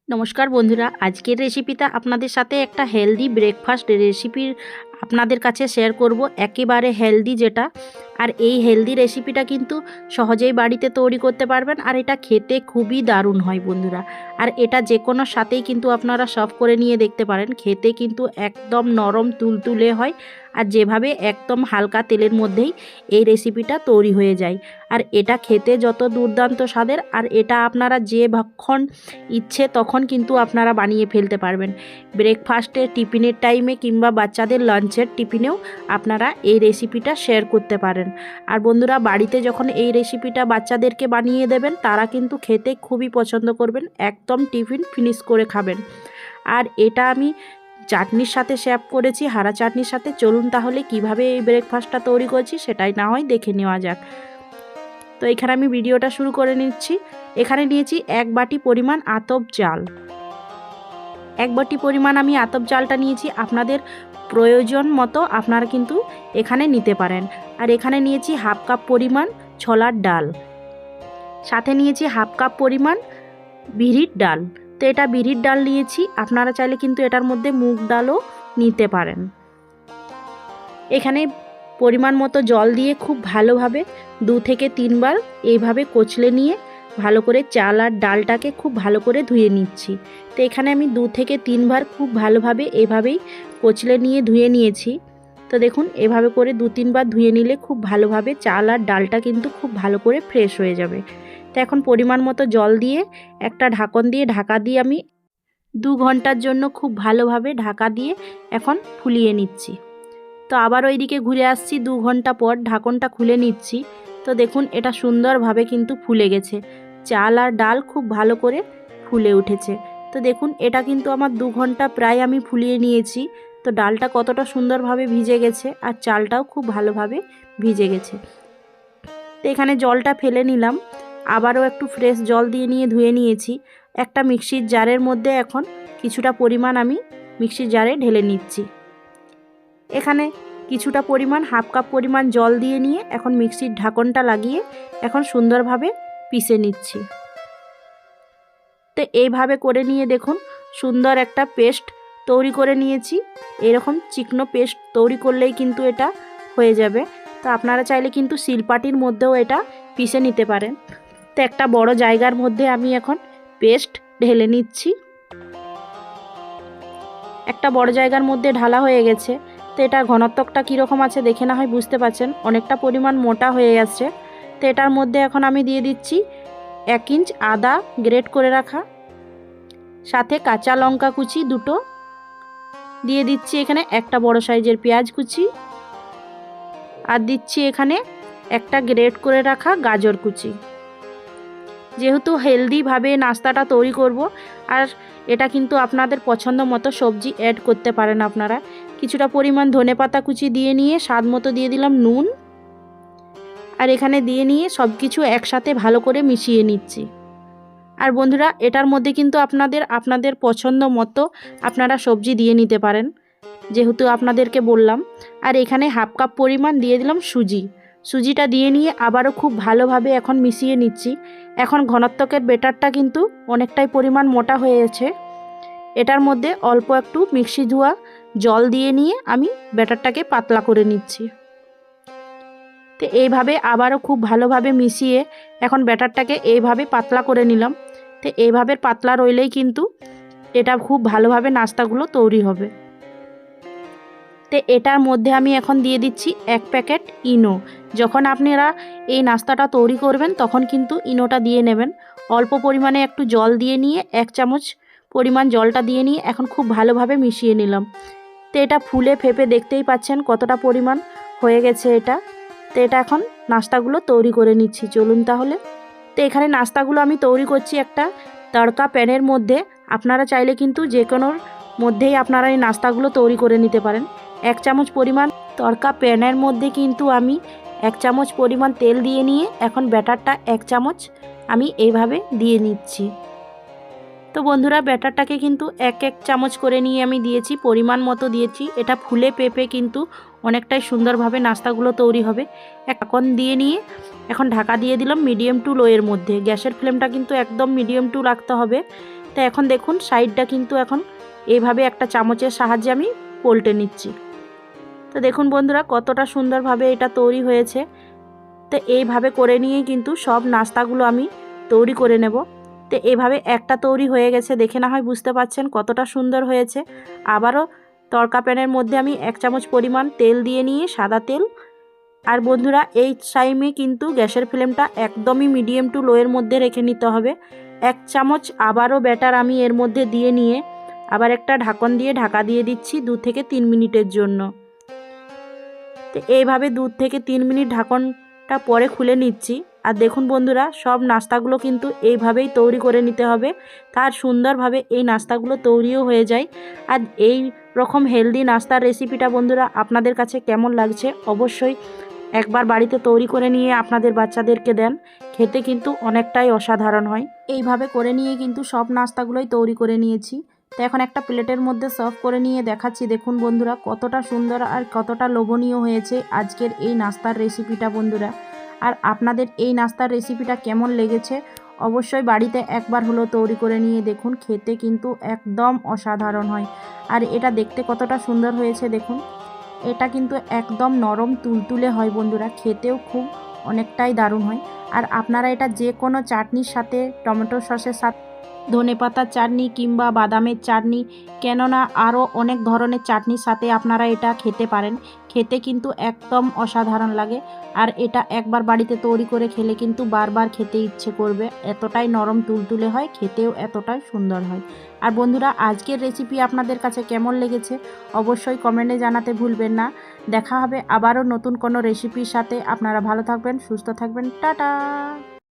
নমস্কার বন্ধুরা, আজকের রেসিপিটা আপনাদের সাথে একটা হেলদি ব্রেকফাস্ট রেসিপির আপনাদের কাছে শেয়ার করব। একেবারে হেলদি যেটা, আর এই হেলদি রেসিপিটা কিন্তু সহজেই বাড়িতে তৈরি করতে পারবেন, আর এটা খেতে খুবই দারুণ হয় বন্ধুরা। আর এটা যে কোনো সাথেই কিন্তু আপনারা সার্ভ করে নিয়ে দেখতে পারেন, খেতে কিন্তু একদম নরম তুলতুলে হয়। আর যেভাবে একদম হালকা তেলের মধ্যেই এই রেসিপিটা তৈরি হয়ে যায়, আর এটা খেতে যত দুর্দান্ত স্বাদের। আর এটা আপনারা যখন ইচ্ছে তখন কিন্তু আপনারা বানিয়ে ফেলতে পারবেন। ব্রেকফাস্টে, টিফিনের টাইমে কিংবা বাচ্চাদের লাঞ্চের টিফিনেও আপনারা এই রেসিপিটা শেয়ার করতে পারেন। আর বন্ধুরা, বাড়িতে যখন এই রেসিপিটা বাচ্চাদেরকে বানিয়ে দেবেন, তারা কিন্তু খেতে খুবই পছন্দ করবেন, একদম টিফিন ফিনিশ করে খাবেন। আর এটা আমি চাটনির সাথে শেয়ার করেছি, হারা চাটনির সাথে। চলুন তাহলে কিভাবে এই ব্রেকফাস্টটা তৈরি করছি সেটাই না হয় দেখে নেওয়া যাক। তো এখানে আমি ভিডিওটা শুরু করে নিচ্ছি। এখানে নিয়েছি 1 বাটি পরিমাণ আতপ চাল। 1 বাটি পরিমাণ আমি আতপ চালটা নিয়েছি, আপনাদের প্রয়োজন মতো আপনারা কিন্তু এখানে নিতে পারেন। আর এখানে নিয়েছি হাফ কাপ পরিমাণ ছোলার ডাল, সাথে নিয়েছি হাফ কাপ পরিমাণ বিরির ডাল। তো এটা বিরির ডাল নিয়েছি, আপনারা চাইলে কিন্তু এটার মধ্যে মুগ ডালও নিতে পারেন। এখানে পরিমাণ মতো জল দিয়ে খুব ভালোভাবে 2 থেকে 3 বার এইভাবে কচলে নিয়ে ভালো করে চাল আর ডালটাকে খুব ভালো করে ধুয়ে নিচ্ছি। তো এখানে আমি 2 থেকে 3 বার খুব ভালোভাবে এভাবেই কচলে নিয়ে ধুয়ে নিয়েছি। তো দেখুন, এভাবে করে 2-3 বার ধুয়ে নিলে খুব ভালোভাবে চাল আর ডালটা কিন্তু খুব ভালো করে ফ্রেশ হয়ে যাবে। তো এখন পরিমাণ মতো জল দিয়ে একটা ঢাকন দিয়ে ঢাকা দিয়ে আমি 2 ঘন্টার জন্য খুব ভালোভাবে ঢাকা দিয়ে এখন ফুলিয়ে নিচ্ছি। তো আবার ওইদিকে ঘুরে আসছি 2 ঘন্টা পর, ঢাকনটা খুলে নিচ্ছি। তো দেখুন, এটা সুন্দরভাবে কিন্তু ফুলে গেছে, চাল আর ডাল খুব ভালো করে ফুলে উঠেছে। তো দেখুন, এটা কিন্তু আমার 2 ঘন্টা প্রায় আমি ফুলিয়ে নিয়েছি। তো ডালটা কতটা সুন্দরভাবে ভিজে গেছে, আর চালটাও খুব ভালোভাবে ভিজে গেছে। তো এখানে জলটা ফেলে নিলাম, আবারও একটু ফ্রেশ জল দিয়ে নিয়ে ধুয়ে নিয়েছি। একটা মিক্সির জারের মধ্যে এখন কিছুটা পরিমাণ আমি মিক্সির জারে ঢেলে নিচ্ছি। এখানে কিছুটা পরিমাণ হাফ কাপ পরিমাণ জল দিয়ে নিয়ে এখন মিক্সির ঢাকনটা লাগিয়ে এখন সুন্দরভাবে পিষে নিচ্ছি। তো এইভাবে করে নিয়ে দেখুন, সুন্দর একটা পেস্ট তৈরি করে নিয়েছি। এরকম চিকনো পেস্ট তৈরি করলেই কিন্তু এটা হয়ে যাবে। তো আপনারা চাইলে কিন্তু শিলপাটির মধ্যেও এটা পিষে নিতে পারেন। তো একটা বড় জায়গার মধ্যে আমি এখন পেস্ট ঢেলে নিচ্ছি। একটা বড় জায়গার মধ্যে ঢালা হয়ে গেছে। তো এটার ঘনত্বটা কীরকম আছে দেখে না হয় বুঝতে পারছেন, অনেকটা পরিমাণ মোটা হয়ে গেছে। তো এটার মধ্যে এখন আমি দিয়ে দিচ্ছি 1 ইঞ্চ আদা গ্রেট করে রাখা, সাথে কাঁচা লঙ্কা কুচি 2টো দিয়ে দিচ্ছি, এখানে একটা বড় সাইজের পেঁয়াজ কুচি, আর দিচ্ছি এখানে একটা গ্রেট করে রাখা গাজর কুচি। যেহেতু হেলদিভাবে নাস্তাটা তৈরি করব, আর এটা কিন্তু আপনাদের পছন্দ মতো সবজি অ্যাড করতে পারেন আপনারা। কিছুটা পরিমাণ ধনেপাতা কুচি দিয়ে নিয়ে স্বাদ মতো দিয়ে দিলাম নুন, আর এখানে দিয়ে নিয়ে সব কিছু একসাথে ভালো করে মিশিয়ে নিচ্ছি। আর বন্ধুরা, এটার মধ্যে কিন্তু আপনাদের পছন্দ মতো আপনারা সবজি দিয়ে নিতে পারেন, যেহেতু আপনাদেরকে বললাম। আর এখানে হাফ কাপ পরিমাণ দিয়ে দিলাম সুজিটা দিয়ে নিয়ে আবারও খুব ভালোভাবে এখন মিশিয়ে নিচ্ছি। এখন ঘনত্বকের ব্যাটারটা কিন্তু অনেকটাই পরিমাণ মোটা হয়েছে। এটার মধ্যে অল্প একটু মিক্সি ধোয়া জল দিয়ে নিয়ে আমি ব্যাটারটাকে পাতলা করে নিচ্ছি। তো এইভাবে আবারও খুব ভালোভাবে মিশিয়ে এখন ব্যাটারটাকে এইভাবে পাতলা করে নিলাম। তো এইভাবে পাতলা রইলেই কিন্তু এটা খুব ভালোভাবে নাস্তাগুলো তৈরি হবে। তো এটার মধ্যে আমি এখন দিয়ে দিচ্ছি 1 প্যাকেট ইনো। যখন আপনারা এই নাস্তাটা তৈরি করবেন তখন কিন্তু ইনোটা দিয়ে নেবেন। অল্প পরিমাণে একটু জল দিয়ে নিয়ে 1 চামচ পরিমাণ জলটা দিয়ে নিয়ে এখন খুব ভালোভাবে মিশিয়ে নিলাম। তো এটা ফুলে ফেপে দেখতেই পাচ্ছেন কতটা পরিমাণ হয়ে গেছে এটা। তো এটা এখন নাস্তাগুলো তৈরি করে নিচ্ছি, চলুন তাহলে। তো এখানে নাস্তাগুলো আমি তৈরি করছি একটা তড়কা প্যানের মধ্যে। আপনারা চাইলে কিন্তু যে কোনোর মধ্যেই আপনারা এই নাস্তাগুলো তৈরি করে নিতে পারেন। 1 চামচ পরিমাণ তড়কা প্যানের মধ্যে কিন্তু আমি 1 চামচ পরিমাণ তেল দিয়ে নিয়ে এখন ব্যাটারটা 1 চামচ আমি এইভাবে দিয়ে নিচ্ছি। তো বন্ধুরা, ব্যাটারটাকে কিন্তু 1 চামচ করে নিয়ে আমি দিয়েছি, পরিমাণ মতো দিয়েছি। এটা ফুলে পেঁপে কিন্তু অনেকটাই সুন্দরভাবে নাস্তাগুলো তৈরি হবে। এখন দিয়ে নিয়ে এখন ঢাকা দিয়ে দিলাম মিডিয়াম টু লোয়ের মধ্যে। গ্যাসের ফ্লেমটা কিন্তু একদম মিডিয়াম টু রাখতে হবে। তো এখন দেখুন সাইডটা কিন্তু এখন এইভাবে একটা চামচের সাহায্যে আমি পলটে নিচ্ছি। তো দেখুন বন্ধুরা কতটা সুন্দরভাবে এটা তৈরি হয়েছে। তো এইভাবে করে নিয়েই কিন্তু সব নাস্তাগুলো আমি তৈরি করে নেব। তো এইভাবে একটা তৈরি হয়ে গেছে, দেখে না হয় বুঝতে পারছেন কতটা সুন্দর হয়েছে। আবারও তড়কা প্যানের মধ্যে আমি 1 চামচ পরিমাণ তেল দিয়ে নিয়ে, সাদা তেল। আর বন্ধুরা এই টাইমে কিন্তু গ্যাসের ফ্লেমটা একদমই মিডিয়াম টু লোয়ের মধ্যে রেখে নিতে হবে। 1 চামচ আবারও ব্যাটার আমি এর মধ্যে দিয়ে নিয়ে আবার একটা ঢাকন দিয়ে ঢাকা দিয়ে দিচ্ছি 2 থেকে 3 মিনিটের জন্য। তো এইভাবে 2 থেকে 3 মিনিট ঢাকনটা পরে খুলে নিচ্ছি। আর দেখুন বন্ধুরা সব নাস্তাগুলো কিন্তু এইভাবেই তৈরি করে নিতে হবে, তার সুন্দরভাবে এই নাস্তাগুলো তৈরিও হয়ে যায়। আর এই রকম হেলদি নাস্তার রেসিপিটা বন্ধুরা আপনাদের কাছে কেমন লাগছে অবশ্যই একবার বাড়িতে তৈরি করে নিয়ে আপনাদের বাচ্চাদেরকে দেন, খেতে কিন্তু অনেকটাই অসাধারণ হয়। এইভাবে করে নিয়ে কিন্তু সব নাস্তাগুলোই তৈরি করে নিয়েছি। তো এখন একটা প্লেটের মধ্যে সার্ভ করে নিয়ে দেখাচ্ছি। দেখুন বন্ধুরা কতটা সুন্দর আর কতটা লোভনীয় হয়েছে আজকের এই নাস্তার রেসিপিটা বন্ধুরা। আর আপনাদের এই নাস্তার রেসিপিটা কেমন লেগেছে অবশ্যই বাড়িতে একবার হলেও তৈরি করে নিয়ে দেখুন, খেতে কিন্তু একদম অসাধারণ হয়। আর এটা দেখতে কতটা সুন্দর হয়েছে দেখুন, এটা কিন্তু একদম নরম তুলতুলে হয় বন্ধুরা, খেতেও খুব অনেকটাই দারুণ হয়। আর আপনারা এটা যে কোনো চাটনির সাথে, টমেটো সসের সাথে, ধনেপাতার চাটনি কিংবা বাদামের চাটনি, কেননা আরও অনেক ধরনের চাটনির সাথে আপনারা এটা খেতে পারেন, খেতে কিন্তু একদম অসাধারণ লাগে। আর এটা একবার বাড়িতে তৈরি করে খেলে কিন্তু বারবার খেতে ইচ্ছে করবে, এতটাই নরম তুলতুলে হয়, খেতেও এতটাই সুন্দর হয়। আর বন্ধুরা আজকের রেসিপি আপনাদের কাছে কেমন লেগেছে অবশ্যই কমেন্টে জানাতে ভুলবেন না। দেখা হবে আবারও নতুন কোনো রেসিপির সাথে। আপনারা ভালো থাকবেন, সুস্থ থাকবেন, টাটা।